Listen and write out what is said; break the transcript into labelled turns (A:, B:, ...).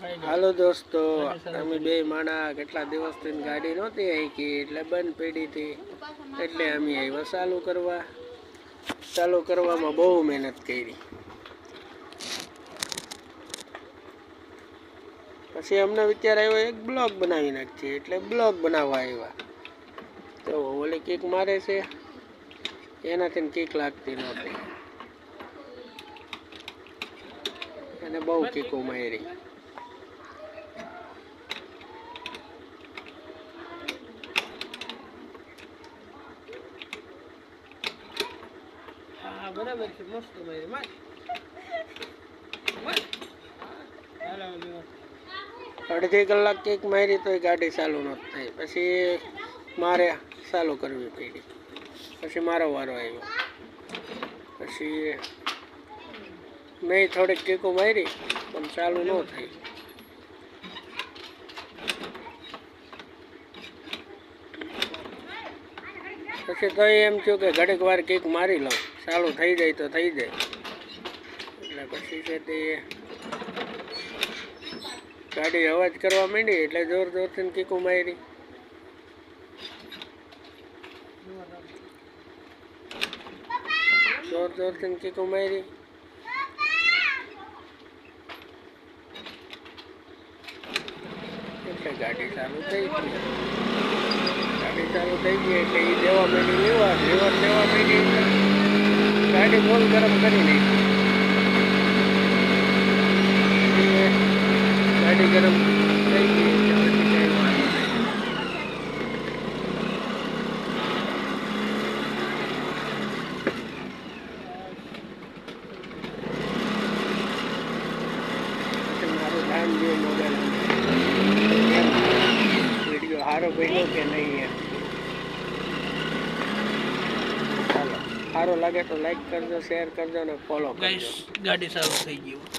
A: હાલો દોસ્તો, અમે બે માણા કેટલા દિવસથી ગાડી નહોતી હાંકી એટલે બંધ પડી હતી, એટલે અમે આવ્યા ચાલુ કરવામાં બહુ મહેનત કરી. પછી અમને વિચાર આવ્યો એક બ્લોગ બનાવી નાખીએ, એટલે બ્લોગ બનાવવા આવ્યા. તો ઓલી કિક મારે છે, એનાથી કિક લાગતી નહોતી, એને બહુ કીકો મારી. બરાબર છે, મસ્ત મારી. અડધી કલાક કેક મારી તો ગાડી ચાલુ નહોતી થઈ. પછી મારે ચાલુ કરવી પડી. પછી મારો વારો આવ્યો. પછી મેં થોડીક કેકો મારી પણ ચાલુ ન થઈ. પછી તો એમ થયું કે ઘડીક વાર કેક મારી લઉં, ચાલુ થઈ જાય તો થઈ જાય. એટલે પછી છે તે ગાડી અવાજ કરવા માંડી એટલે જોર જોરથી કીકુ મારી. જોર જોરથી કીકુ મારી. એટલે ગાડી ચાલુ થઈ ગઈ. એટલે એ દેવા માંડી લીવર દેવા માંડી. ગાડી ફૂલ ગરમ કરી નાખી. ગાડી ગરમ થઈ ગઈ એટલે પછી કઈ વાંધો નહીં. પછી મારું ધ્યાન ગયું મોબાઈલ. વિડીયો સારો બન્યો કે નહીં એમ. ચાલો, સારો લાગે તો લાઈક કરજો, શેર કરજો અને ફોલો કરજો. ગાડી સારું થઈ ગયું.